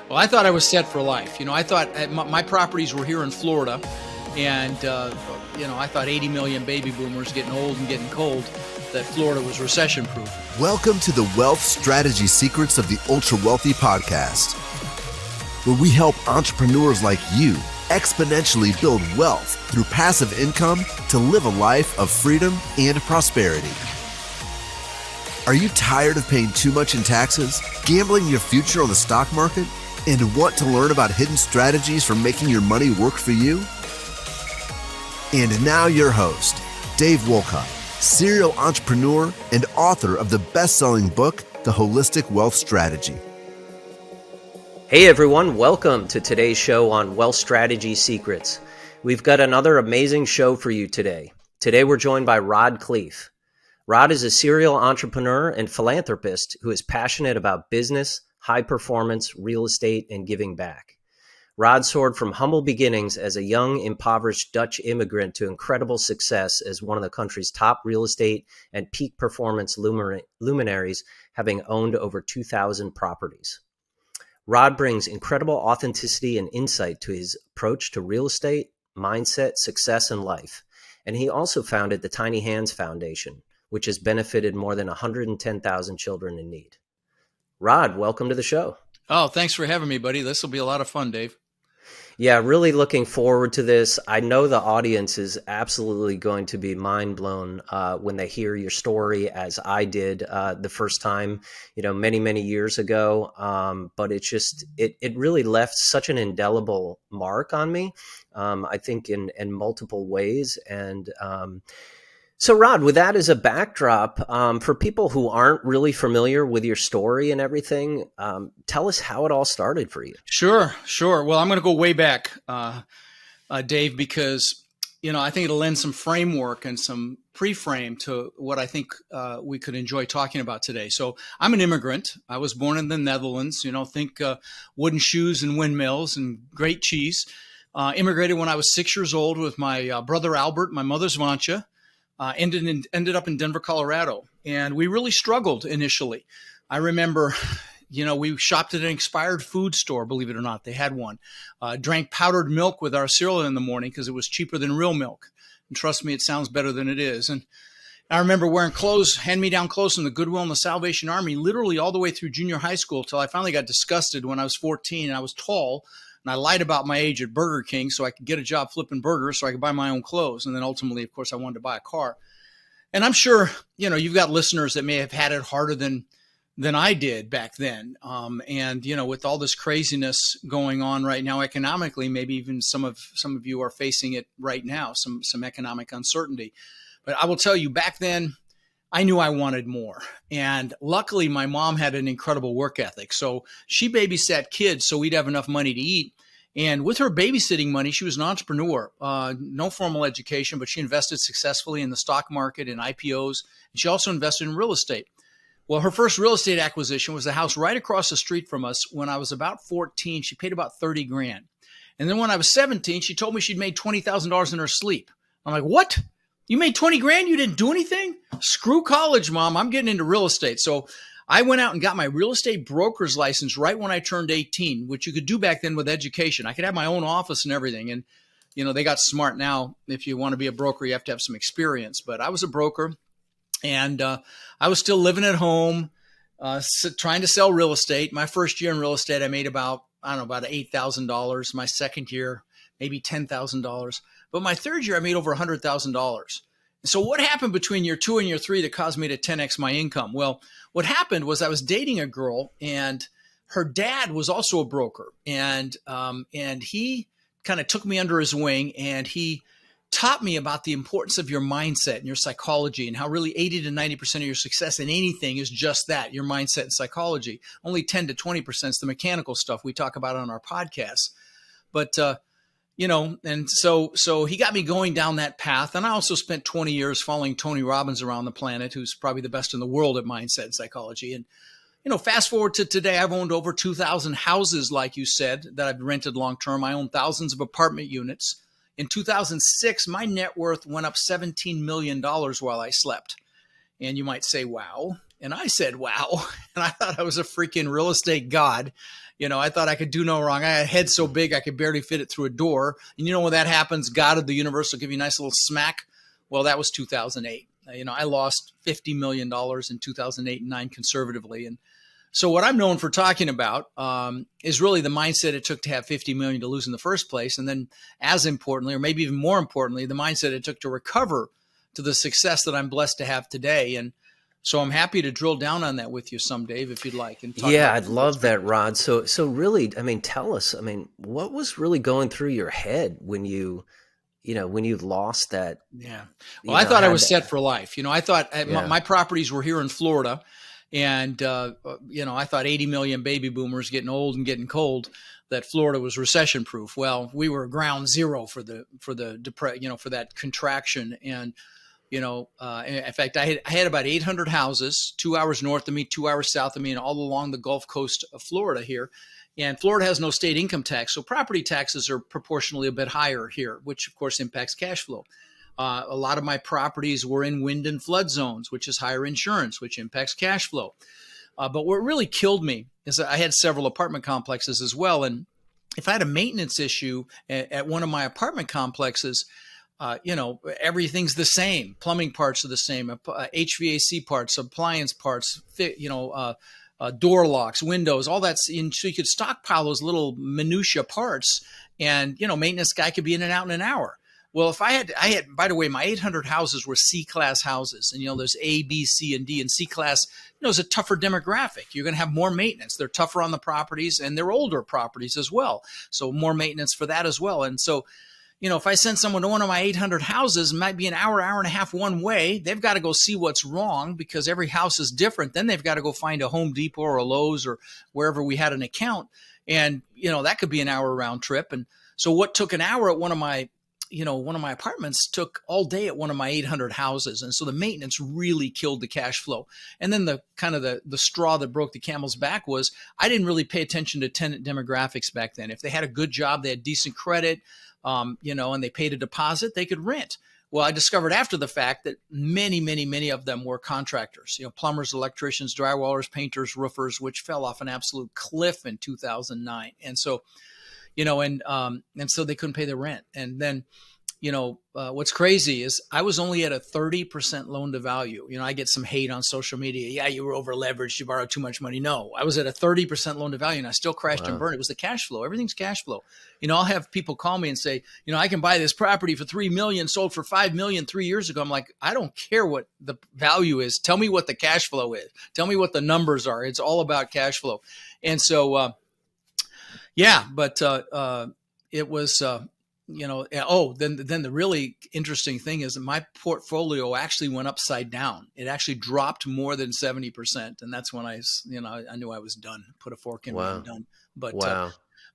Well, I thought I was set for life. I thought my properties were here in Florida, and I thought 80 million baby boomers getting old and getting cold, that Florida was recession-proof. Welcome to the Wealth Strategy Secrets of the Ultra Wealthy podcast, where we help entrepreneurs like you exponentially build wealth through passive income to live a life of freedom and prosperity. Are you tired of paying too much in taxes, gambling your future on the stock market, and want to learn about hidden strategies for making your money work for you? And now your host, Dave Wolcott, serial entrepreneur and author of the best-selling book, The Holistic Wealth Strategy. Hey everyone, welcome to today's show on Wealth Strategy Secrets. We've got another amazing show for you today. Today we're joined by Khleif. Rod is a serial entrepreneur and philanthropist who is passionate about business, high performance, real estate, and giving back. Rod soared from humble beginnings as a young, impoverished Dutch immigrant to incredible success as one of the country's top real estate and peak performance luminaries, having owned over 2,000 properties. Rod brings incredible authenticity and insight to his approach to real estate, mindset, success, and life. And he also founded the Tiny Hands Foundation, which has benefited more than 110,000 children in need. Rod, welcome to the show. Oh, thanks for having me, buddy. This will be a lot of fun, Dave. Yeah, really looking forward to this. I know the audience is absolutely going to be mind blown when they hear your story, as I did the first time, many, many years ago. But it really left such an indelible mark on me, I think in multiple ways. And so, Rod, with that as a backdrop, for people who aren't really familiar with your story and everything, tell us how it all started for you. Sure. Well, I'm going to go way back, Dave, because, I think it'll lend some framework and some pre-frame to what I think we could enjoy talking about today. So I'm an immigrant. I was born in the Netherlands, think wooden shoes and windmills and great cheese. Immigrated when I was 6 years old with my brother Albert, my mother's Vantje. Ended up in Denver, Colorado, and we really struggled initially. I remember, we shopped at an expired food store, believe it or not. They had one. Drank powdered milk with our cereal in the morning because it was cheaper than real milk. And trust me, it sounds better than it is. And I remember wearing clothes, hand-me-down clothes from the Goodwill and the Salvation Army, literally all the way through junior high school till I finally got disgusted when I was 14 and I was tall. And I lied about my age at Burger King so I could get a job flipping burgers so I could buy my own clothes. And then ultimately, of course, I wanted to buy a car. And I'm sure, you've got listeners that may have had it harder than I did back then. And with all this craziness going on right now economically, maybe even some of you are facing it right now, some economic uncertainty. But I will tell you, back then, I knew I wanted more. And luckily, my mom had an incredible work ethic. So she babysat kids so we'd have enough money to eat. And with her babysitting money, she was an entrepreneur, no formal education, but she invested successfully in the stock market and IPOs. And she also invested in real estate. Well, her first real estate acquisition was a house right across the street from us. When I was about 14, she paid about 30 grand. And then when I was 17, she told me she'd made $20,000 in her sleep. I'm like, what? You made 20 grand? You didn't do anything? Screw college, Mom. I'm getting into real estate. So I went out and got my real estate broker's license right when I turned 18, which you could do back then with education. I could have my own office and everything. And, they got smart now. If you want to be a broker, you have to have some experience. But I was a broker, and I was still living at home, trying to sell real estate. My first year in real estate, I made about $8,000. My second year, maybe $10,000. But my third year, I made over $100,000. So what happened between year 2 and year 3 that caused me to 10x my income? Well, what happened was I was dating a girl, and her dad was also a broker, and he kind of took me under his wing, and he taught me about the importance of your mindset and your psychology, and how really 80 to 90% of your success in anything is just that, your mindset and psychology. Only 10 to 20% is the mechanical stuff we talk about on our podcast. But and so he got me going down that path. And I also spent 20 years following Tony Robbins around the planet, who's probably the best in the world at mindset and psychology. And, fast forward to today, I've owned over 2,000 houses, like you said, that I've rented long-term. I own thousands of apartment units. In 2006, my net worth went up $17 million while I slept. And you might say, wow, And I said, wow. And I thought I was a freaking real estate god. I thought I could do no wrong. I had a head so big I could barely fit it through a door. And when that happens, God of the universe will give you a nice little smack. Well, that was 2008. I lost $50 million in 2008 and 9 conservatively. And so what I'm known for talking about is really the mindset it took to have 50 million to lose in the first place. And then as importantly, or maybe even more importantly, the mindset it took to recover to the success that I'm blessed to have today. And so I'm happy to drill down on that with you some, Dave, if you'd like. And talk Yeah, I'd love that, Rod. So really, tell us, what was really going through your head when you lost that? Yeah. Well, I thought I was set for life. I thought my properties were here in Florida, and, I thought 80 million baby boomers getting old and getting cold, that Florida was recession proof. Well, we were ground zero for that contraction. And, in fact, I had about 800 houses, 2 hours north of me, 2 hours south of me, and all along the Gulf Coast of Florida here. And Florida has no state income tax, so property taxes are proportionally a bit higher here, which of course impacts cash flow. A lot of my properties were in wind and flood zones, which is higher insurance, which impacts cash flow. But what really killed me is I had several apartment complexes as well. And if I had a maintenance issue at one of my apartment complexes, everything's the same. Plumbing parts are the same, HVAC parts, appliance parts, door locks, windows, all that's in. So you could stockpile those little minutia parts, and maintenance guy could be in and out in an hour. Well, if I had, by the way, my 800 houses were C-class houses, and there's A, B, C, and D, and C-class, is a tougher demographic. You're going to have more maintenance. They're tougher on the properties, and they're older properties as well, so more maintenance for that as well. And so, if I send someone to one of my 800 houses, it might be an hour and a half one way. They've got to go see what's wrong because every house is different. Then they've got to go find a Home Depot or a Lowe's or wherever we had an account, and that could be an hour round trip. And so, what took an hour at one of my apartments took all day at one of my 800 houses. And so the maintenance really killed the cash flow. And then the straw that broke the camel's back was I didn't really pay attention to tenant demographics back then. If they had a good job, they had decent credit, and they paid a deposit, they could rent. Well, I discovered after the fact that many of them were contractors, plumbers, electricians, drywallers, painters, roofers, which fell off an absolute cliff in 2009. And so, and so they couldn't pay the rent. And then, what's crazy is I was only at a 30% loan to value. I get some hate on social media. Yeah, you were over leveraged. You borrowed too much money. No, I was at a 30% loan to value, and I still crashed and burned. It was the cash flow. Everything's cash flow. I'll have people call me and say, I can buy this property for $3 million, sold for $5 million 3 years ago. I'm like, I don't care what the value is. Tell me what the cash flow is. Tell me what the numbers are. It's all about cash flow. And so, but it was, then the really interesting thing is that my portfolio actually went upside down. It actually dropped more than 70. And that's when I knew I was done, put a fork in me and done. But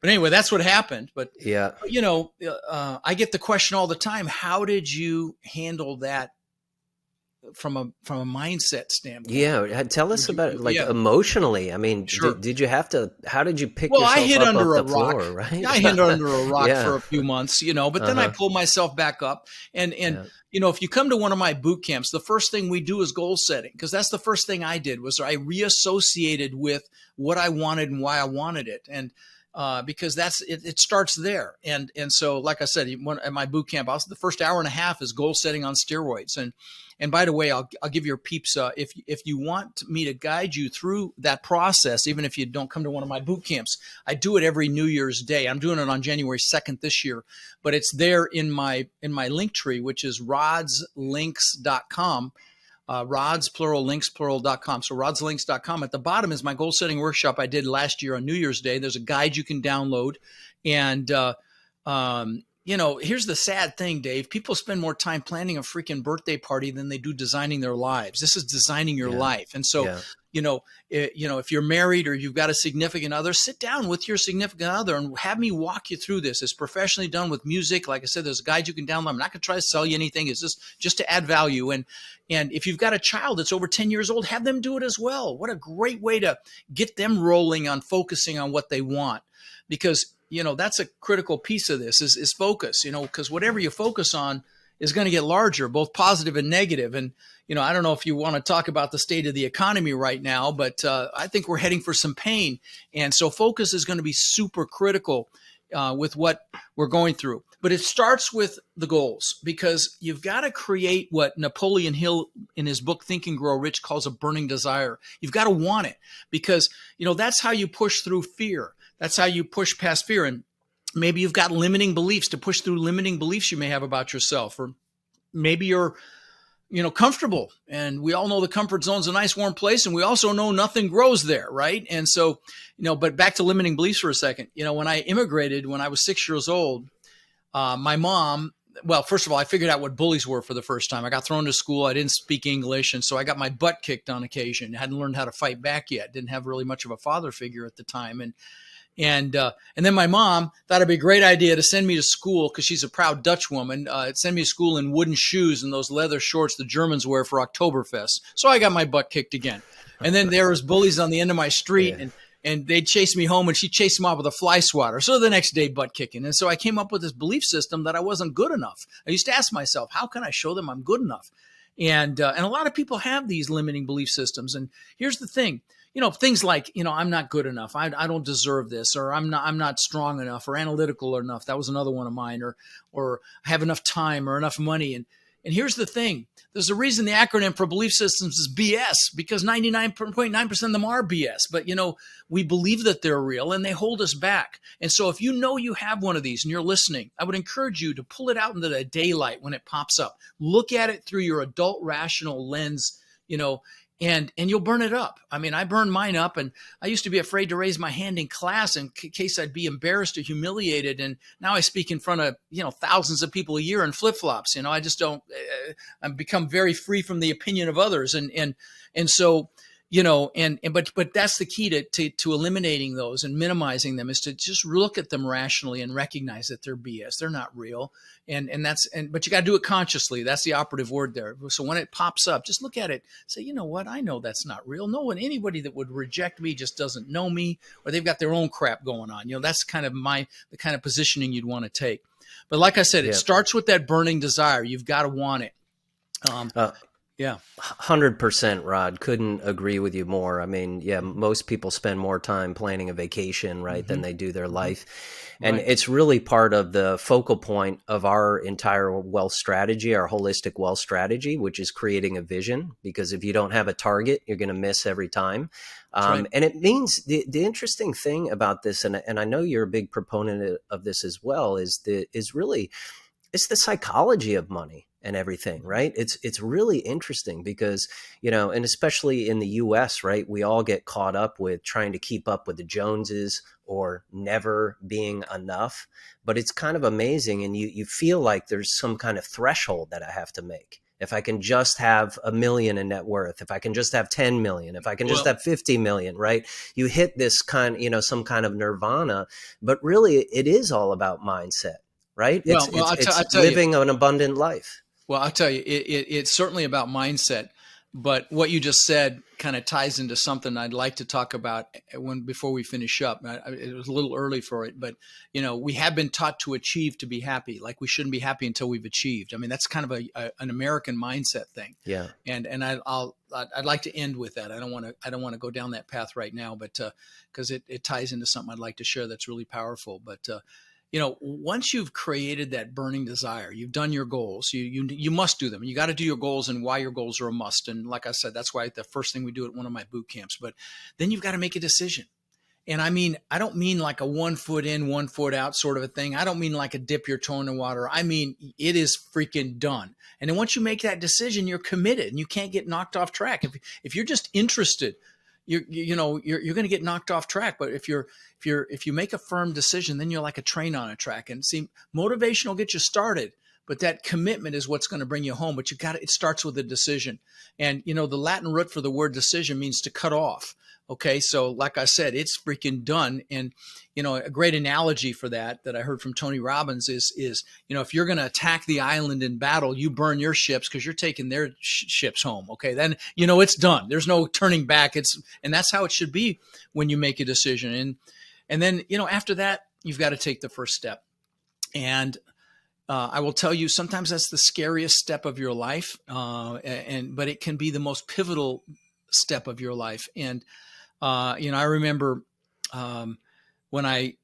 anyway, that's what happened. But, I get the question all the time, how did you handle that from a mindset standpoint? Yeah. Tell us about it, emotionally. Sure. Did you have to, how did you pick yourself I hid up under off a the rock. floor, right? I hid under a rock for a few months, but then I pulled myself back up. And if you come to one of my boot camps, the first thing we do is goal setting, because that's the first thing I did was I reassociated with what I wanted and why I wanted it. And because it starts there. And so, like I said, at my boot camp, the first hour and a half is goal setting on steroids. And by the way, I'll give your peeps, if you want me to guide you through that process, even if you don't come to one of my boot camps, I do it every New Year's Day. I'm doing it on January 2nd this year, but it's there in my link tree, which is rodslinks.com. Rods, plural, links, plural.com. So rodslinks.com. At the bottom is my goal setting workshop I did last year on New Year's Day. There's a guide you can download. And, here's the sad thing, Dave. People spend more time planning a freaking birthday party than they do designing their lives. This is designing your life. And so, if you're married or you've got a significant other, sit down with your significant other and have me walk you through this. It's professionally done with music. Like I said, there's a guide you can download. I'm not going to try to sell you anything. It's just to add value. And if you've got a child that's over 10 years old, have them do it as well. What a great way to get them rolling on focusing on what they want. Because, that's a critical piece of this is focus, because whatever you focus on is going to get larger, both positive and negative. And, I don't know if you want to talk about the state of the economy right now, but I think we're heading for some pain. And so focus is going to be super critical with what we're going through. But it starts with the goals, because you've got to create what Napoleon Hill in his book, Think and Grow Rich, calls a burning desire. You've got to want it, because, that's how you push through fear. That's how you push past fear. And maybe you've got limiting beliefs, to push through limiting beliefs you may have about yourself, or maybe you're comfortable, and we all know the comfort zone's a nice warm place, and we also know nothing grows there, right? And so, but back to limiting beliefs for a second. When I immigrated, when I was 6 years old, my mom, well, first of all, I figured out what bullies were for the first time. I got thrown to school. I didn't speak English, and so I got my butt kicked on occasion. I hadn't learned how to fight back yet. Didn't have really much of a father figure at the time, and then my mom thought it'd be a great idea to send me to school, because she's a proud Dutch woman, send me to school in wooden shoes and those leather shorts the Germans wear for Oktoberfest. So I got my butt kicked again. And then there was bullies on the end of my street, and they'd chase me home, and she'd chase them off with a fly swatter. So the next day, butt kicking. And so I came up with this belief system that I wasn't good enough. I used to ask myself, how can I show them I'm good enough? And a lot of people have these limiting belief systems. And here's the thing. Things like, I'm not good enough. I don't deserve this, or I'm not strong enough, or analytical enough. That was another one of mine, or I have enough time or enough money. And here's the thing. There's a reason the acronym for belief systems is BS, because 99.9% of them are BS. But, we believe that they're real, and they hold us back. And so if you have one of these and you're listening, I would encourage you to pull it out into the daylight when it pops up. Look at it through your adult rational lens, and you'll burn it up. I mean, I burned mine up, and I used to be afraid to raise my hand in class in case I'd be embarrassed or humiliated. And now I speak in front of, thousands of people a year in flip-flops. I just don't, I've become very free from the opinion of others. And so, but that's the key to eliminating those and minimizing them, is to just look at them rationally and recognize that they're BS. They're not real. But you got to do it consciously. That's the operative word there. So when it pops up, just look at it, say, you know what? I know that's not real. Anybody that would reject me just doesn't know me, or they've got their own crap going on. That's kind of the kind of positioning you'd want to take. But like I said, it starts with that burning desire. You've got to want it. Yeah. 100%, Rod. Couldn't agree with you more. I mean, most people spend more time planning a vacation, right, than they do their life. And it's really part of the focal point of our entire wealth strategy, our holistic wealth strategy, which is creating a vision. Because if you don't have a target, you're going to miss every time. And it means the interesting thing about this, and I know you're a big proponent of this as well, it's the psychology of money and everything, right? It's really interesting because, and especially in the US, right, we all get caught up with trying to keep up with the Joneses or never being enough. But it's kind of amazing. And you feel like there's some kind of threshold that I have to make. If I can just have $1 million in net worth, if I can just have 10 million, if I can just have 50 million, right? You hit this some kind of nirvana, but really it is all about mindset, right? It's living an abundant life. Well, I'll tell you, it's certainly about mindset. But what you just said kind of ties into something I'd like to talk about before we finish up. It was a little early for it, but we have been taught to achieve to be happy. Like we shouldn't be happy until we've achieved. I mean, that's kind of an American mindset thing. Yeah. And I'd like to end with that. I don't want to go down that path right now, but because it ties into something I'd like to share that's really powerful. But once you've created that burning desire, you've done your goals, you must do them. You got to do your goals and why your goals are a must. And like I said, that's why the first thing we do at one of my boot camps, but then you've got to make a decision. And I don't mean like a 1 foot in, 1 foot out sort of a thing. I don't mean like a dip your toe in the water. I mean, it is freaking done. And then once you make that decision, you're committed and you can't get knocked off track. If you're just interested, you're going to get knocked off track. But if you make a firm decision, then you're like a train on a track. And see, motivation will get you started, but that commitment is what's going to bring you home. But it starts with a decision. And the Latin root for the word decision means to cut off. Okay. So like I said, it's freaking done. And, a great analogy for that I heard from Tony Robbins is, if you're going to attack the island in battle, you burn your ships because you're taking their ships home. Okay. Then, it's done. There's no turning back. And that's how it should be when you make a decision. And then, after that, you've got to take the first step. And, I will tell you, sometimes that's the scariest step of your life, but it can be the most pivotal step of your life. And I remember when I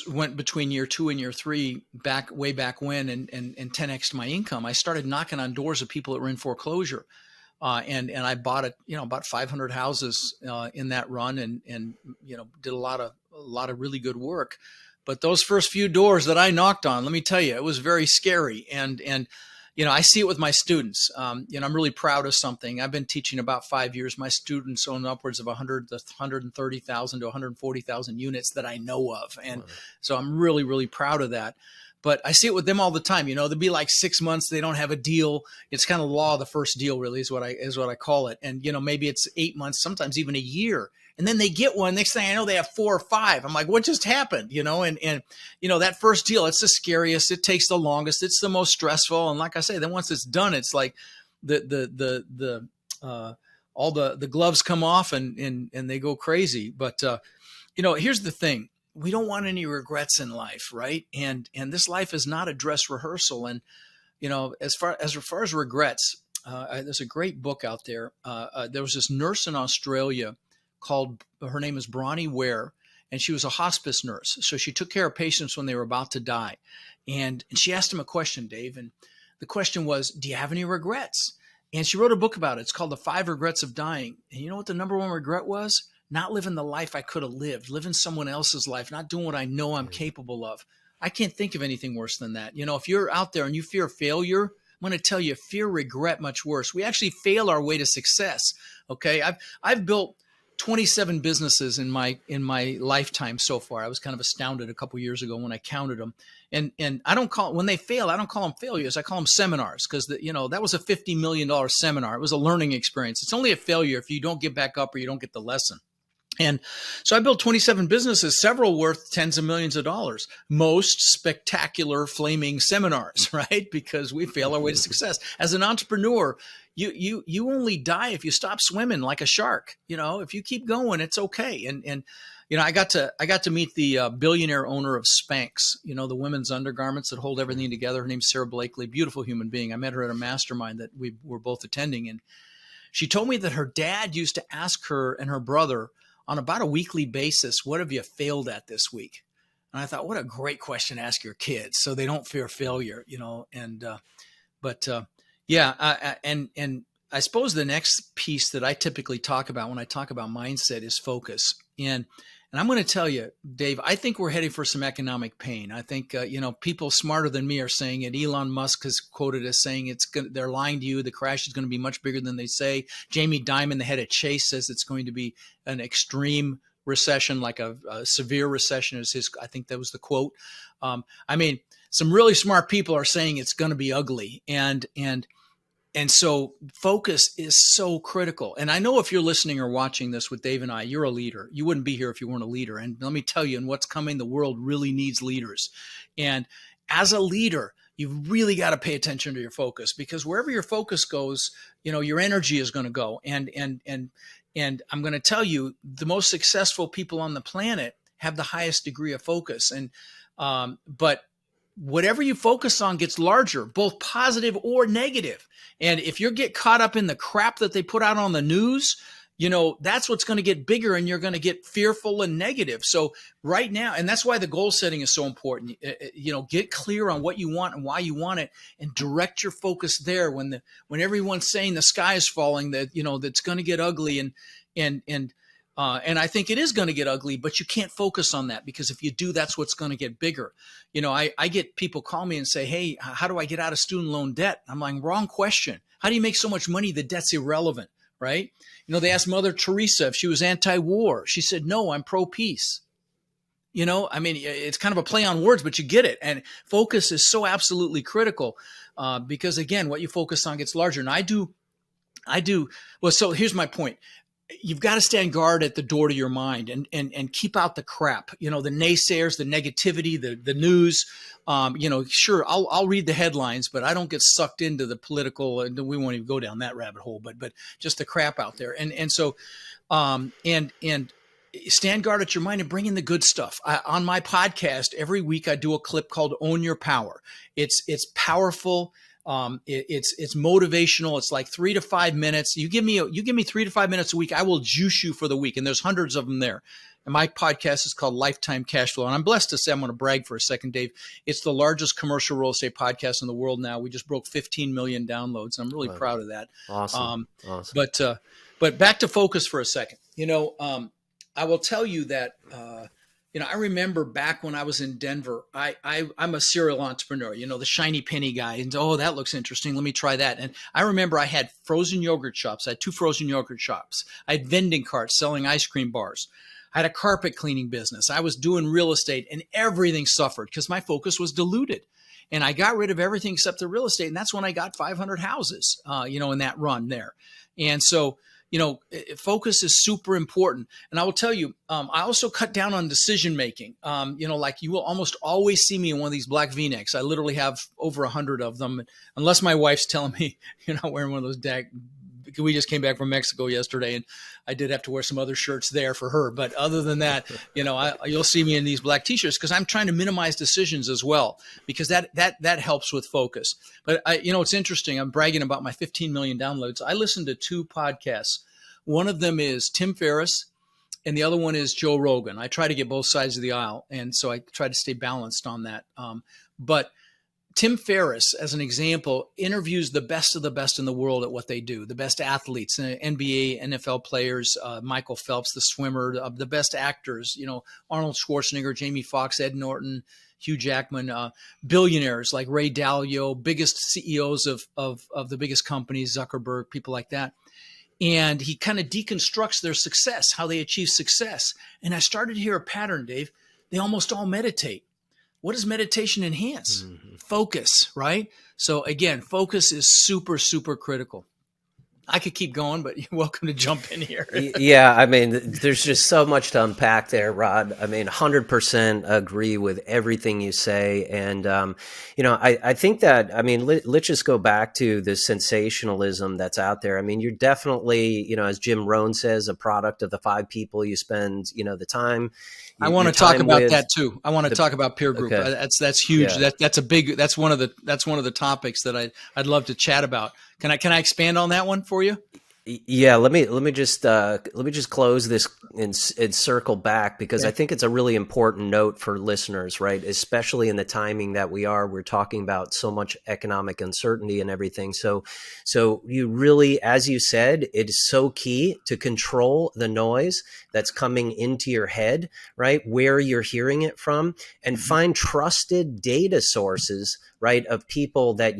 went between year 2 and year 3 way back when, and 10x'd my income. I started knocking on doors of people that were in foreclosure. And I bought about 500 houses in that run, and did a lot of really good work. But those first few doors that I knocked on, let me tell you, it was very scary. And I see it with my students. I'm really proud of something. I've been teaching about 5 years. My students own upwards of 130,000 to 140,000 units that I know of. And so I'm really, really proud of that. But I see it with them all the time. There'll be like 6 months they don't have a deal. It's kind of law of the first deal, really, is what I call it. And maybe it's 8 months, sometimes even a year, and then they get one. Next thing I know, they have 4 or 5. I'm like, what just happened? And that first deal, it's the scariest. It takes the longest. It's the most stressful. And like I say, then once it's done, it's like all the gloves come off and they go crazy. But here's the thing. We don't want any regrets in life, right? And this life is not a dress rehearsal. And as far as regrets, there's a great book out there. There was this nurse in Australia her name is Bronnie Ware, and she was a hospice nurse. So she took care of patients when they were about to die, and she asked him a question, Dave, and the question was, "Do you have any regrets?" And she wrote a book about it. It's called The 5 Regrets of Dying. And you know what the number one regret was? Not living the life I could have lived, living someone else's life, not doing what I know I'm capable of. I can't think of anything worse than that. If you're out there and you fear failure, I'm going to tell you, fear regret much worse. We actually fail our way to success. Okay. I've built 27 businesses in my lifetime so far. I was kind of astounded a couple years ago when I counted them. And I don't when they fail, I don't call them failures. I call them seminars, because that was a $50 million seminar. It was a learning experience. It's only a failure if you don't get back up or you don't get the lesson. And so I built 27 businesses, several worth tens of millions of dollars, most spectacular flaming seminars, right? Because we fail our way to success. As an entrepreneur, you only die if you stop swimming like a shark. If you keep going, it's okay. And I got to meet the billionaire owner of Spanx, the women's undergarments that hold everything together. Her name's Sarah Blakely, beautiful human being. I met her at a mastermind that we were both attending, and she told me that her dad used to ask her and her brother on about a weekly basis, "What have you failed at this week?" And I thought, what a great question to ask your kids, so they don't fear failure, And and I suppose the next piece that I typically talk about when I talk about mindset is focus. And I'm going to tell you, Dave, I think we're heading for some economic pain. I think, people smarter than me are saying it. Elon Musk has quoted as saying they're lying to you. The crash is going to be much bigger than they say. Jamie Dimon, the head of Chase, says it's going to be an extreme recession, like a severe recession is I think that was the quote. Some really smart people are saying it's going to be ugly. And so focus is so critical. And I know if you're listening or watching this with Dave and I, you're a leader. You wouldn't be here if you weren't a leader. And let me tell you, in what's coming, the world really needs leaders. And as a leader, you've really got to pay attention to your focus, because wherever your focus goes, your energy is going to go. And I'm going to tell you, the most successful people on the planet have the highest degree of focus. But whatever you focus on gets larger, both positive or negative. And if you get caught up in the crap that they put out on the news, that's what's going to get bigger, and you're going to get fearful and negative. So right now, and that's why the goal setting is so important. Get clear on what you want and why you want it, and direct your focus there. When everyone's saying the sky is falling, that's going to get ugly, and I think it is going to get ugly, but you can't focus on that, because if you do, that's what's going to get bigger. I get people call me and say, "Hey, how do I get out of student loan debt?" I'm like, wrong question. How do you make so much money? The debt's irrelevant, right? They asked Mother Teresa if she was anti-war. She said, "No, I'm pro-peace." It's kind of a play on words, but you get it. And focus is so absolutely critical, because again, what you focus on gets larger. And I do. Well, so here's my point. You've got to stand guard at the door to your mind, and keep out the crap, the naysayers, the negativity, the news. Sure, I'll read the headlines, but I don't get sucked into the political, and we won't even go down that rabbit hole, but just the crap out there. So stand guard at your mind and bring in the good stuff. On my podcast, every week I do a clip called Own Your Power. It's powerful. It's motivational. It's like 3 to 5 minutes. You give me 3 to 5 minutes a week, I will juice you for the week. And there's hundreds of them there. And my podcast is called Lifetime Cash Flow. And I'm blessed to say, I'm going to brag for a second, Dave. It's the largest commercial real estate podcast in the world now. We just broke 15 million downloads. I'm really proud of that. Awesome. But back to focus for a second. I will tell you that, I remember back when I was in Denver, I'm a serial entrepreneur, the shiny penny guy. And, oh, that looks interesting. Let me try that. And I remember I had frozen yogurt shops. I had 2 frozen yogurt shops. I had vending carts selling ice cream bars. I had a carpet cleaning business. I was doing real estate, and everything suffered because my focus was diluted. And I got rid of everything except the real estate. And that's when I got 500 houses, in that run there. And so, focus is super important. And I will tell you, I also cut down on decision making. Like you will almost always see me in one of these black V-necks. I literally have over 100 of them, unless my wife's telling me you're not wearing one of those we just came back from Mexico yesterday, and I did have to wear some other shirts there for her. But other than that, you'll see me in these black T-shirts because I'm trying to minimize decisions as well, because that helps with focus. But it's interesting. I'm bragging about my 15 million downloads. I listened to 2 podcasts. One of them is Tim Ferriss, and the other one is Joe Rogan. I try to get both sides of the aisle, and so I try to stay balanced on that. But Tim Ferriss, as an example, interviews the best of the best in the world at what they do, the best athletes, NBA, NFL players, Michael Phelps, the swimmer, the best actors, Arnold Schwarzenegger, Jamie Foxx, Ed Norton, Hugh Jackman, billionaires like Ray Dalio, biggest CEOs of the biggest companies, Zuckerberg, people like that. And he kind of deconstructs their success, how they achieve success. And I started to hear a pattern, Dave. They almost all meditate. What does meditation enhance? Mm-hmm. Focus, right? So again, focus is super, super critical. I could keep going, but you're welcome to jump in here. Yeah, I mean, there's just so much to unpack there, Rod. I mean, 100% agree with everything you say. And, I think that, let's just go back to the sensationalism that's out there. I mean, you're definitely, as Jim Rohn says, a product of the 5 people you spend, the time. I want to talk about that too. I want to talk about peer group. Okay. That's huge. Yeah. That's one of the topics that I'd love to chat about. Can I expand on that one for you? Yeah, let me just close this and circle back, because I think it's a really important note for listeners, right? Especially in the timing that we're talking about so much economic uncertainty and everything. So you really, as you said, it is so key to control the noise that's coming into your head, right? Where you're hearing it from, and find trusted data sources, right, of people that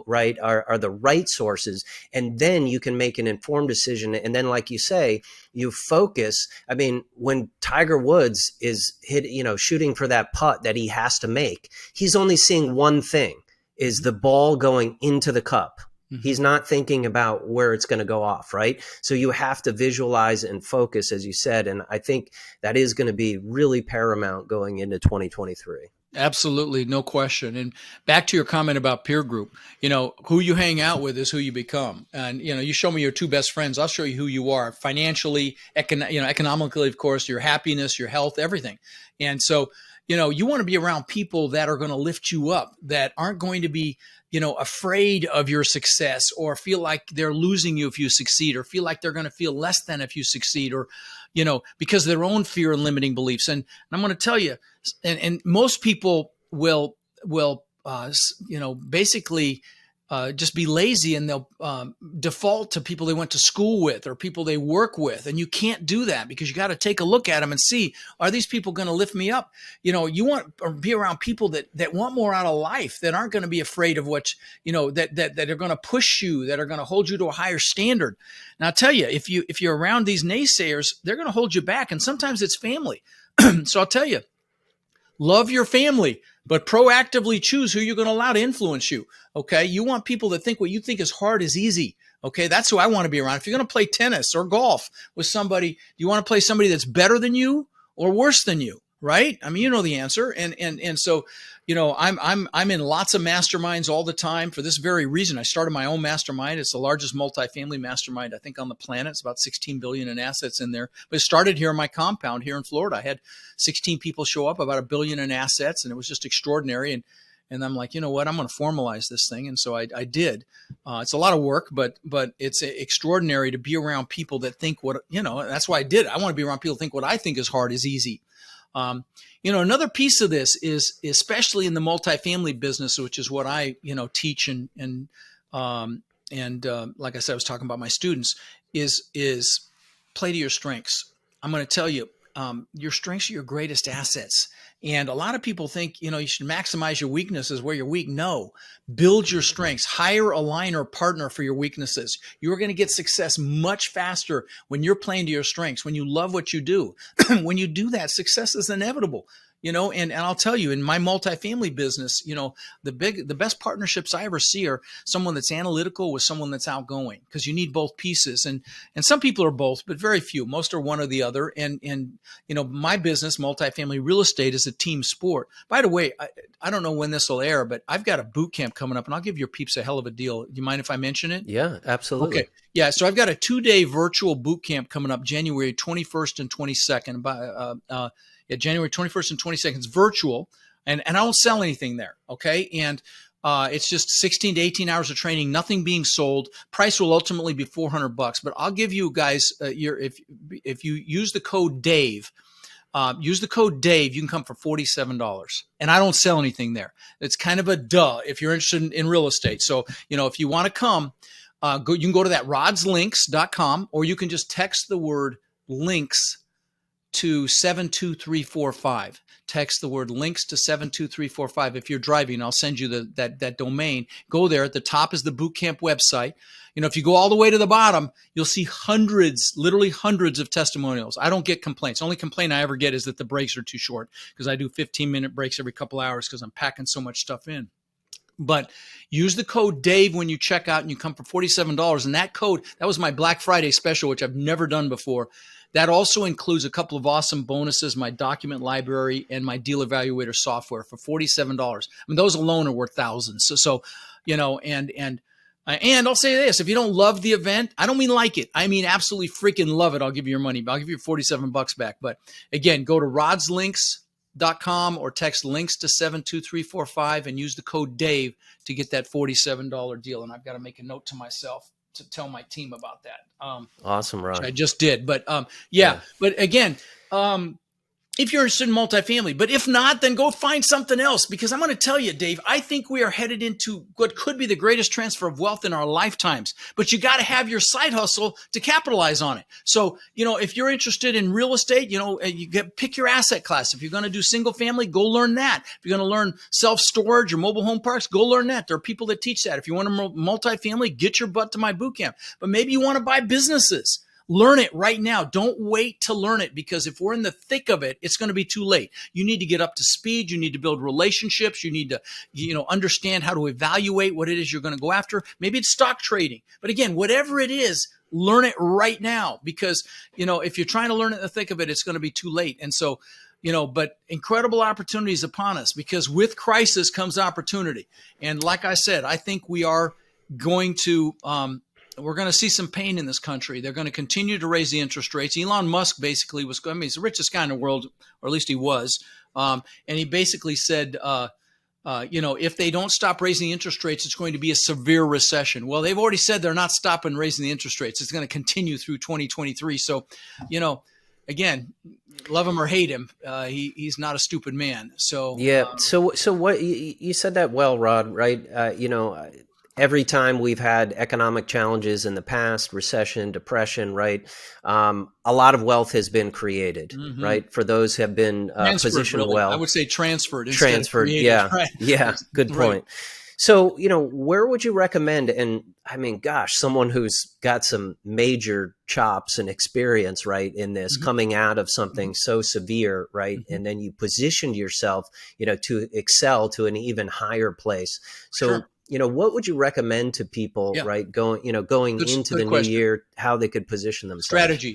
right, are the right sources. And then you can make an informed decision. And then, like you say, you focus. I mean, when Tiger Woods is shooting for that putt that he has to make, he's only seeing one thing, is the ball going into the cup. Mm-hmm. He's not thinking about where it's going to go off, right? So you have to visualize and focus, as you said. And I think that is going to be really paramount going into 2023. Absolutely. No question. And back to your comment about peer group, who you hang out with is who you become. And, you show me your 2 best friends, I'll show you who you are financially, economically, of course, your happiness, your health, everything. And so, you want to be around people that are going to lift you up, that aren't going to be, afraid of your success, or feel like they're losing you if you succeed, or feel like they're going to feel less than if you succeed, or, because of their own fear and limiting beliefs. And I'm going to tell you, and most people will basically just be lazy, and they'll default to people they went to school with or people they work with. And you can't do that, because you got to take a look at them and see, are these people going to lift me up? You want to be around people that want more out of life, that aren't going to be afraid of what, that are going to push you, that are going to hold you to a higher standard. Now, I'll tell you, if you're around these naysayers, they're going to hold you back. And sometimes it's family. So I'll tell you, love your family, but proactively choose who you're going to allow to influence you. Okay. You want people that think what you think is hard is easy. Okay. That's who I want to be around. If you're going to play tennis or golf with somebody, you want to play somebody that's better than you or worse than you, right? I mean, you know the answer. And so, I'm in lots of masterminds all the time for this very reason. I started my own mastermind. It's the largest multifamily mastermind, I think, on the planet. It's about 16 billion in assets in there. But it started here in my compound here in Florida. I had 16 people show up, about $1 billion in assets, and it was just extraordinary. And I'm like, you know what? I'm going to formalize this thing. And so I did. It's a lot of work, but it's extraordinary to be around people that think that's why I did it. I want to be around people who think what I think is hard is easy. Another piece of this is, especially in the multifamily business, which is what I, teach and like I said, I was talking about my students, is play to your strengths. I'm going to tell you, your strengths are your greatest assets. And a lot of people think, you should maximize your weaknesses where you're weak. No, build your strengths, hire a line or partner for your weaknesses. You're going to get success much faster when you're playing to your strengths, when you love what you do. When you do that, success is inevitable. And I'll tell you, in my multifamily business, the best partnerships I ever see are someone that's analytical with someone that's outgoing, because you need both pieces. And some people are both, but very few. Most are one or the other. And my business, multifamily real estate, is a team sport. By the way, I don't know when this will air, but I've got a boot camp coming up, and I'll give your peeps a hell of a deal. Do you mind if I mention it? Yeah, absolutely. Okay. Yeah. So I've got a 2-day virtual boot camp coming up January 21st and 22nd. January 21st and 22nd. It's virtual, and I don't sell anything there. Okay. And it's just 16 to 18 hours of training, nothing being sold. Price will ultimately be $400, but I'll give you guys, if you use the code Dave, you can come for $47. And I don't sell anything there. It's kind of a duh if you're interested in real estate. So, if you want to come, you can go to that rodslinks.com, or you can just text the word links to 72345. Text the word links to 72345. If you're driving, I'll send you that domain. Go there. At the top is the bootcamp website. If you go all the way to the bottom, you'll see literally hundreds of testimonials. I don't get complaints. The only complaint I ever get is that the breaks are too short, because I do 15-minute breaks every couple hours because I'm packing so much stuff in. But use the code Dave when you check out, and you come for $47. And that code, that was my Black Friday special, which I've never done before. That also includes a couple of awesome bonuses, my document library and my deal evaluator software for $47. I mean, those alone are worth thousands. So and I'll say this: if you don't love the event, I don't mean like it, I mean absolutely freaking love it, I'll give you your money. I'll give you $47 back. But again, go to rodslinks.com or text links to 72345 and use the code Dave to get that $47 deal. And I've got to make a note to myself to tell my team about that. Awesome, Ron. I just did. But yeah. But again, if you're interested in multifamily, but if not, then go find something else, because I'm going to tell you, Dave, I think we are headed into what could be the greatest transfer of wealth in our lifetimes, but you got to have your side hustle to capitalize on it. So, if you're interested in real estate, pick your asset class. If you're going to do single family, go learn that. If you're going to learn self-storage or mobile home parks, go learn that. There are people that teach that. If you want a multifamily, get your butt to my boot camp. But maybe you want to buy businesses. Learn it right now. Don't wait to learn it, because if we're in the thick of it, it's going to be too late. You need to get up to speed. You need to build relationships. You need to, understand how to evaluate what it is you're going to go after. Maybe it's stock trading. But again, whatever it is, learn it right now, because, if you're trying to learn it in the thick of it, it's going to be too late. And so, but incredible opportunities upon us, because with crisis comes opportunity. And like I said, I think we are going to, we're going to see some pain in this country. They're going to continue to raise the interest rates. Elon Musk basically he's the richest guy in the world, or at least he was. And he basically said, if they don't stop raising interest rates, it's going to be a severe recession. Well, they've already said they're not stopping raising the interest rates. It's going to continue through 2023. So, again, love him or hate him, he's not a stupid man. So yeah. So what you said that well, Rod, right? Every time we've had economic challenges in the past, recession, depression, right? A lot of wealth has been created, right? For those who have been positioned really. well. I would say transferred. Created, yeah. Right? Yeah, good point. Right. So, where would you recommend, and I mean, gosh, someone who's got some major chops and experience, right, in this, coming out of something so severe, right? And then you positioned yourself, to excel to an even higher place. So, what would you recommend to people, Yeah. right? Going into Good the new question. year, how they could position themselves.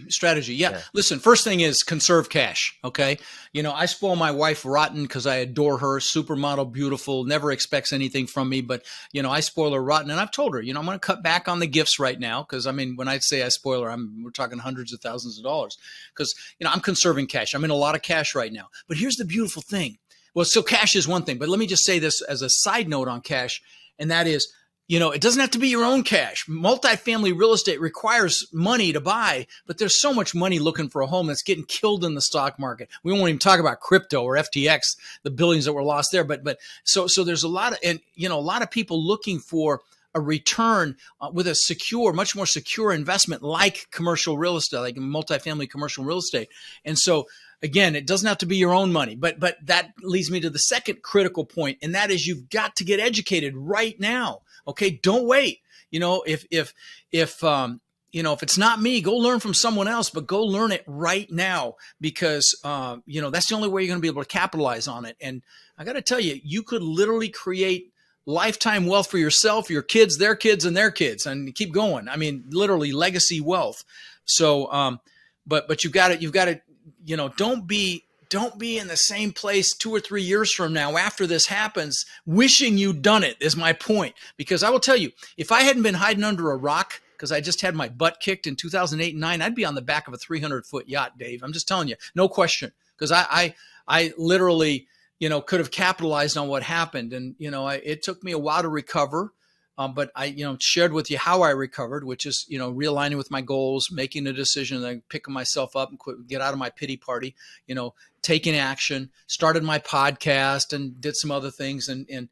Strategy. Yeah. Listen, first thing is conserve cash. Okay. I spoil my wife rotten because I adore her, supermodel, beautiful, never expects anything from me. But, I spoil her rotten. And I've told her, I'm going to cut back on the gifts right now. Cause when I say I spoil her, we're talking hundreds of thousands of dollars because, I'm conserving cash. I'm in a lot of cash right now. But here's the beautiful thing. Well, so cash is one thing, but let me just say this as a side note on cash. And that is, it doesn't have to be your own cash. Multifamily real estate requires money to buy, but there's so much money looking for a home that's getting killed in the stock market. We won't even talk about crypto or FTX, the billions that were lost there. But so there's a lot of people looking for a return with a secure, much more secure investment like commercial real estate, like multifamily commercial real estate. And so, again, it doesn't have to be your own money, but that leads me to the second critical point, and that is you've got to get educated right now. Okay, don't wait. If it's not me, go learn from someone else, but go learn it right now because that's the only way you're going to be able to capitalize on it. And I got to tell you, you could literally create lifetime wealth for yourself, your kids, their kids, and their kids, and keep going. Literally legacy wealth. So, but you've got to. Don't be in the same place 2 or 3 years from now after this happens, wishing you'd done it is my point. Because I will tell you, if I hadn't been hiding under a rock, because I just had my butt kicked in 2008 and 9, I'd be on the back of a 300-foot yacht, Dave. I'm just telling you, no question. Because I literally, could have capitalized on what happened. And, it took me a while to recover. But I, shared with you how I recovered, which is, realigning with my goals, making a decision, and picking myself up and get out of my pity party, taking action, started my podcast and did some other things and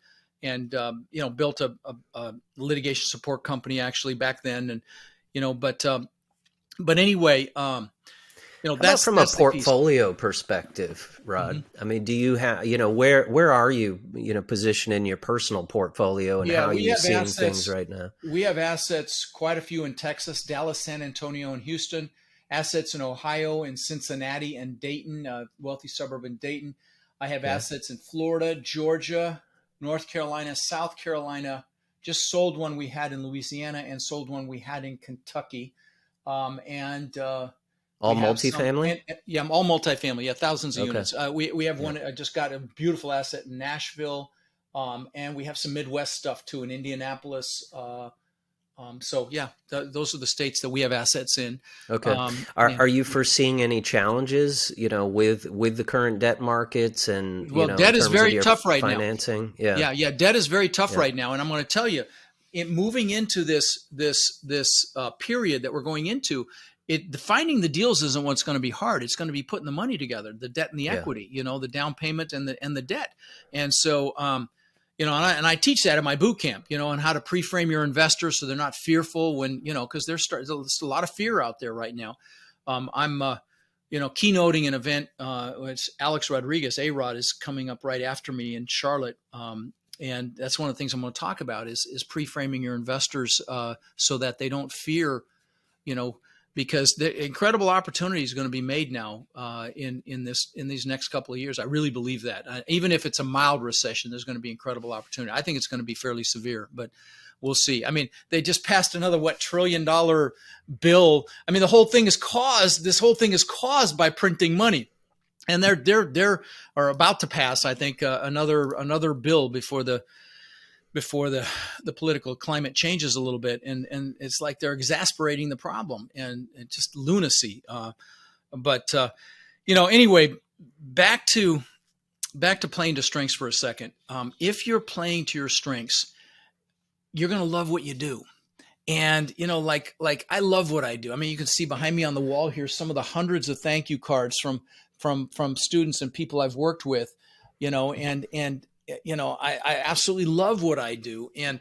built a litigation support company actually back then. And, but anyway, How that's about from a the piece. portfolio perspective, Rod? Mm-hmm. Do you have, where are you, positioned in your personal portfolio, and how are you seeing things right now? We have assets, quite a few in Texas, Dallas, San Antonio, and Houston. Assets in Ohio, in Cincinnati, and Dayton, a wealthy suburb in Dayton. I have assets in Florida, Georgia, North Carolina, South Carolina. Just sold one we had in Louisiana and sold one we had in Kentucky. All multifamily? I'm all multifamily. Yeah, thousands of units. We have one. I just got a beautiful asset in Nashville, and we have some Midwest stuff too in Indianapolis. Those are the states that we have assets in. Okay. Are you foreseeing any challenges, with the current debt markets and debt is very tough right now. Financing. Yeah. Debt is very tough right now, and I'm going to tell you, moving into this period that we're going into. Finding the deals isn't what's going to be hard. It's going to be putting the money together, the debt and the equity, the down payment and the debt. And so, and I teach that in my boot camp, on how to pre-frame your investors so they're not fearful when, because there's a lot of fear out there right now. I'm, keynoting an event, which Alex Rodriguez, A-Rod, is coming up right after me in Charlotte. And that's one of the things I'm going to talk about is pre-framing your investors so that they don't fear, because the incredible opportunity is going to be made now in these next couple of years. I really believe that. Even if it's a mild recession, there's going to be incredible opportunity. I think it's going to be fairly severe, but we'll see. They just passed another $1 trillion bill. This whole thing is caused by printing money, and they're about to pass, I think, another bill before the political climate changes a little bit, and it's like they're exasperating the problem and just lunacy. Anyway, back to playing to strengths for a second. If you're playing to your strengths, you're going to love what you do. And, like I love what I do. You can see behind me on the wall here, some of the hundreds of thank you cards from students and people I've worked with, I absolutely love what I do. And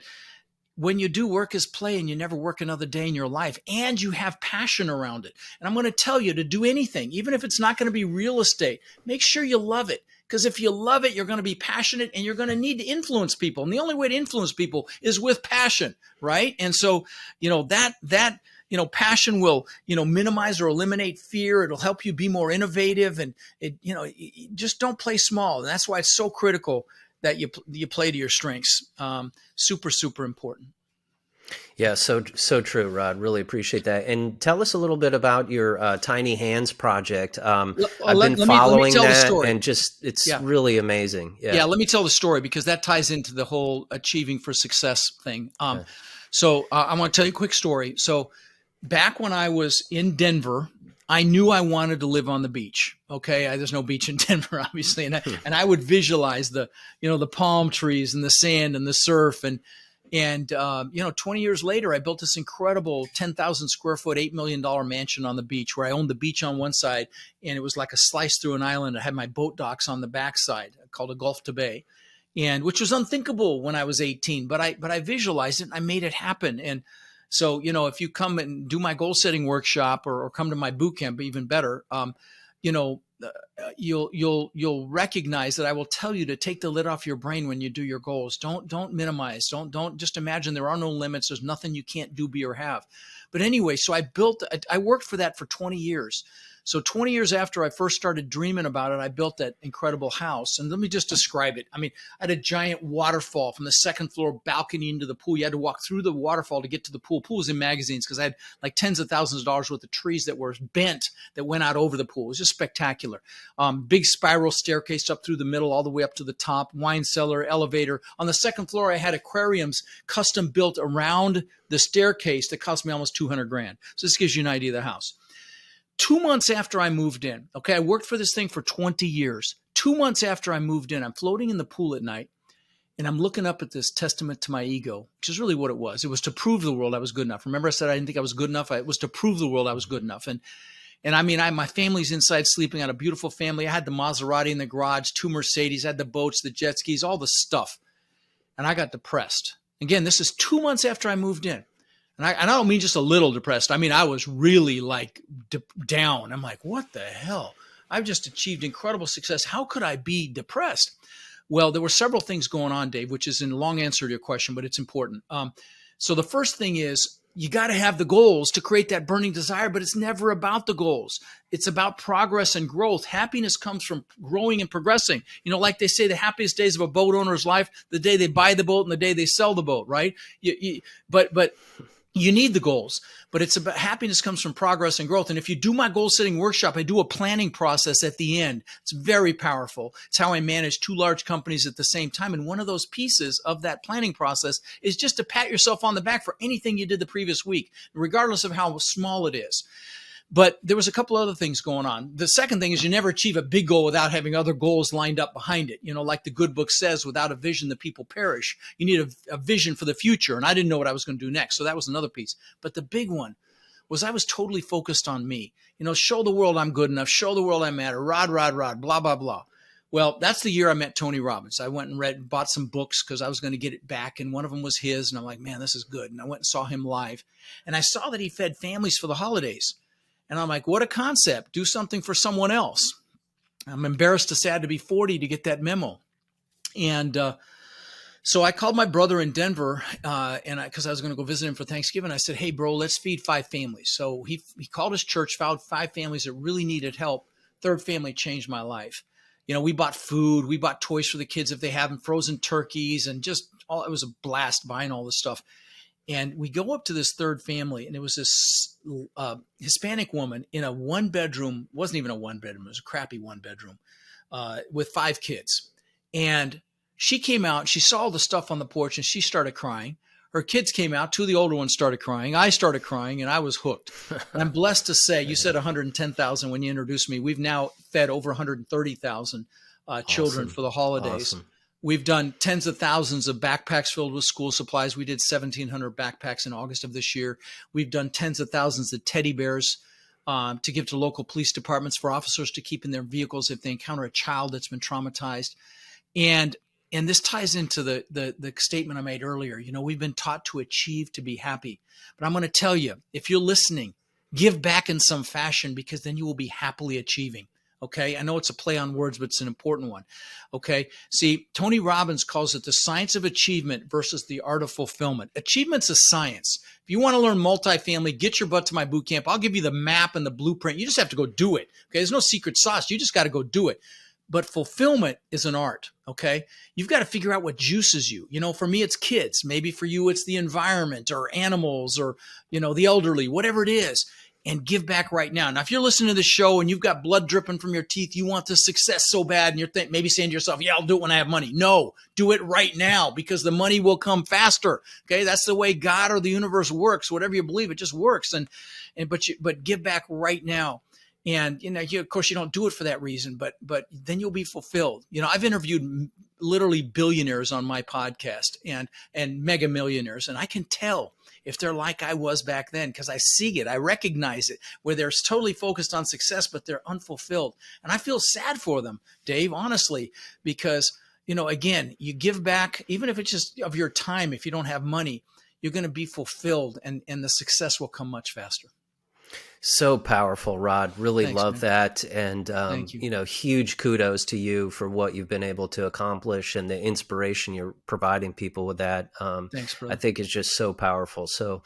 when you do work as play and you never work another day in your life and you have passion around it. And I'm going to tell you to do anything, even if it's not going to be real estate, make sure you love it. Because if you love it, you're going to be passionate and you're going to need to influence people. And the only way to influence people is with passion, right? And so, that passion will, minimize or eliminate fear. It'll help you be more innovative, and just don't play small. And that's why it's so critical that you play to your strengths. Super, super important. Yeah, so true, Rod. Really appreciate that. And tell us a little bit about your Tiny Hands project. I've been Let me following tell the that, story. and it's Yeah. really amazing. Yeah, Yeah. let me tell the story because that ties into the whole achieving for success thing. Okay. I want to tell you a quick story. So back when I was in Denver, I knew I wanted to live on the beach. Okay, there's no beach in Denver, obviously, and I would visualize the palm trees and the sand and the surf and 20 years later, I built this incredible 10,000 square foot, $8 million mansion on the beach where I owned the beach on one side and it was like a slice through an island. I had my boat docks on the backside called a Gulf to Bay, and which was unthinkable when I was 18, but I visualized it and I made it happen. And so, if you come and do my goal setting workshop or come to my boot camp, even better, you know, you'll recognize that I will tell you to take the lid off your brain when you do your goals. Don't minimize. Don't just imagine there are no limits. There's nothing you can't do, be, or have. But anyway, so I worked for that for 20 years. So 20 years after I first started dreaming about it, I built that incredible house. And let me just describe it. I mean, I had a giant waterfall from the second floor balcony into the pool. You had to walk through the waterfall to get to the pool. Pool was in magazines because I had like tens of thousands of dollars worth of trees that were bent that went out over the pool. It was just spectacular. Big spiral staircase up through the middle, all the way up to the top, wine cellar, elevator. On the second floor, I had aquariums custom built around the staircase that cost me almost 200 grand. So this gives you an idea of the house. 2 months after I moved in, okay, I worked for this thing for 20 years. 2 months after I moved in, I'm floating in the pool at night and I'm looking up at this testament to my ego, which is really what it was. It was to prove to the world I was good enough. Remember I said I didn't think I was good enough? It was to prove to the world I was good enough. And I mean, my family's inside sleeping. I had a beautiful family. I had the Maserati in the garage, 2 Mercedes, I had the boats, the jet skis, all the stuff. And I got depressed. Again, this is 2 months after I moved in. And I don't mean just a little depressed. I mean, I was really like down. I'm like, what the hell? I've just achieved incredible success. How could I be depressed? Well, there were several things going on, Dave, which is in long answer to your question, but it's important. So the first thing is you got to have the goals to create that burning desire, but it's never about the goals. It's about progress and growth. Happiness comes from growing and progressing. Like they say, the happiest days of a boat owner's life, the day they buy the boat and the day they sell the boat, right? But you need the goals, but it's about happiness comes from progress and growth. And if you do my goal setting workshop, I do a planning process at the end. It's very powerful. It's how I manage 2 large companies at the same time. And one of those pieces of that planning process is just to pat yourself on the back for anything you did the previous week, regardless of how small it is. But there was a couple other things going on. The second thing is you never achieve a big goal without having other goals lined up behind it. Like the good book says, without a vision, the people perish. You need a vision for the future. And I didn't know what I was going to do next. So that was another piece. But the big one was I was totally focused on me. Show the world I'm good enough. Show the world I matter. Rod, blah, blah, blah. Well, that's the year I met Tony Robbins. I went and bought some books because I was going to get it back. And one of them was his. And I'm like, man, this is good. And I went and saw him live. And I saw that he fed families for the holidays. And I'm like, what a concept. Do something for someone else. I'm embarrassed to say I had to be 40 to get that memo. And so I called my brother in Denver because I was going to go visit him for Thanksgiving. I said, hey, bro, let's feed 5 families. So he called his church, found 5 families that really needed help. Third family changed my life. We bought food. We bought toys for the kids if they have them, frozen turkeys, and just it was a blast buying all this stuff. And we go up to this third family, and it was this Hispanic woman in a 1-bedroom, wasn't even a 1-bedroom, it was a crappy 1-bedroom with 5 kids. And she came out, she saw all the stuff on the porch, and she started crying. Her kids came out, 2 of the older ones started crying. I started crying, and I was hooked. And I'm blessed to say, you said 110,000 when you introduced me. We've now fed over 130,000 children for the holidays. Awesome. We've done tens of thousands of backpacks filled with school supplies. We did 1,700 backpacks in August of this year. We've done tens of thousands of teddy bears to give to local police departments for officers to keep in their vehicles if they encounter a child that's been traumatized. And this ties into the statement I made earlier. We've been taught to achieve, to be happy. But I'm going to tell you, if you're listening, give back in some fashion because then you will be happily achieving. Okay. I know it's a play on words, but it's an important one. Okay. See, Tony Robbins calls it the science of achievement versus the art of fulfillment. Achievement's a science. If you want to learn multifamily, get your butt to my boot camp. I'll give you the map and the blueprint. You just have to go do it. Okay. There's no secret sauce. You just got to go do it. but fulfillment is an art. Okay. You've got to figure out what juices you. For me, it's kids. Maybe for you, it's the environment or animals or, the elderly, whatever it is, and give back right now. Now, if you're listening to the show and you've got blood dripping from your teeth, you want this success so bad, and you're maybe saying to yourself, yeah, I'll do it when I have money. No, do it right now, because the money will come faster. Okay. That's the way God or the universe works. Whatever you believe, it just works. But give back right now. And, of course, you don't do it for that reason, but then you'll be fulfilled. I've interviewed literally billionaires on my podcast and mega millionaires, and I can tell if they're like I was back then, because I see it, I recognize it, where they're totally focused on success, but they're unfulfilled. And I feel sad for them, Dave, honestly, because, again, you give back, even if it's just of your time, if you don't have money, you're going to be fulfilled, and the success will come much faster. So powerful, Rod. Really Thanks, love man. that. And, Thank you. Huge kudos to you for what you've been able to accomplish and the inspiration you're providing people with that. Thanks, bro. I think it's just so powerful. So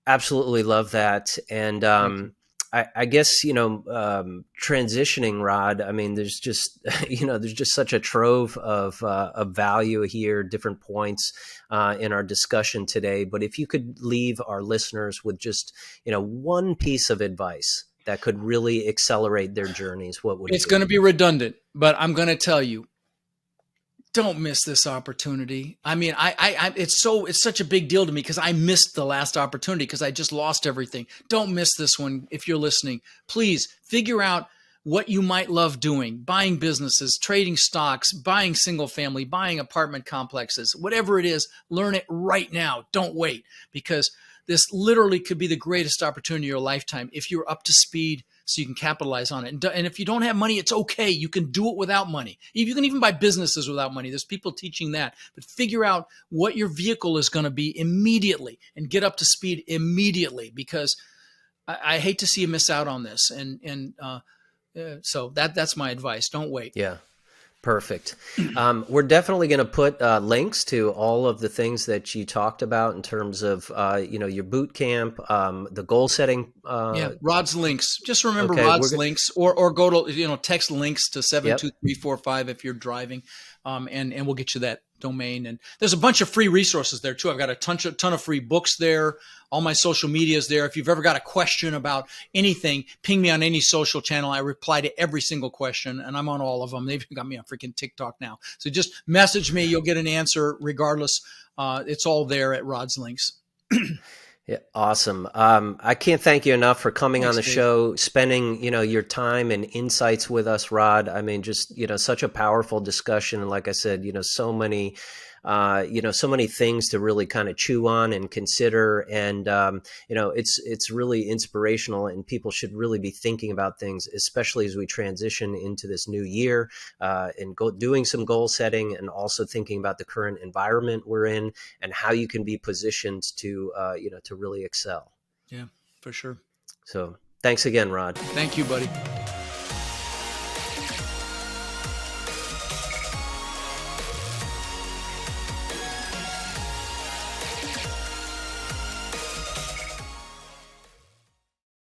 absolutely love that. And, I guess, transitioning, Rod, I mean, there's just, there's just such a trove of value here, different points in our discussion today. But if you could leave our listeners with just, one piece of advice that could really accelerate their journeys, what would it be? It's going to be redundant, but I'm going to tell you, don't miss this opportunity. I mean, it's such a big deal to me because I missed the last opportunity because I just lost everything. Don't miss this one. If you're listening, please figure out what you might love doing: buying businesses, trading stocks, buying single family, buying apartment complexes, whatever it is, learn it right now. Don't wait, because this literally could be the greatest opportunity of your lifetime if you're up to speed, so you can capitalize on it. And if you don't have money, it's okay. You can do it without money. You can even buy businesses without money. There's people teaching that. But figure out what your vehicle is going to be immediately and get up to speed immediately, because I hate to see you miss out on this. So that's my advice. Don't wait. Yeah. Perfect. We're definitely going to put links to all of the things that you talked about in terms of, your boot camp, the goal setting. Rod's links. Just remember Okay, Rod's links, or go to, text links to 72345 if you're driving, and we'll get you that domain. And there's a bunch of free resources there too. I've got a ton of free books there. All my social media is there. If you've ever got a question about anything, ping me on any social channel. I reply to every single question, and I'm on all of them. They've got me on freaking TikTok now. So just message me. You'll get an answer regardless. It's all there at Rod's links. Yeah, awesome. I can't thank you enough for coming on the show, spending, your time and insights with us, Rod. I mean, just, such a powerful discussion. And like I said, so many things to really kind of chew on and consider. And, it's really inspirational, and people should really be thinking about things, especially as we transition into this new year, and doing some goal setting, and also thinking about the current environment we're in and how you can be positioned to really excel. Yeah, for sure. So thanks again, Rod. Thank you, buddy.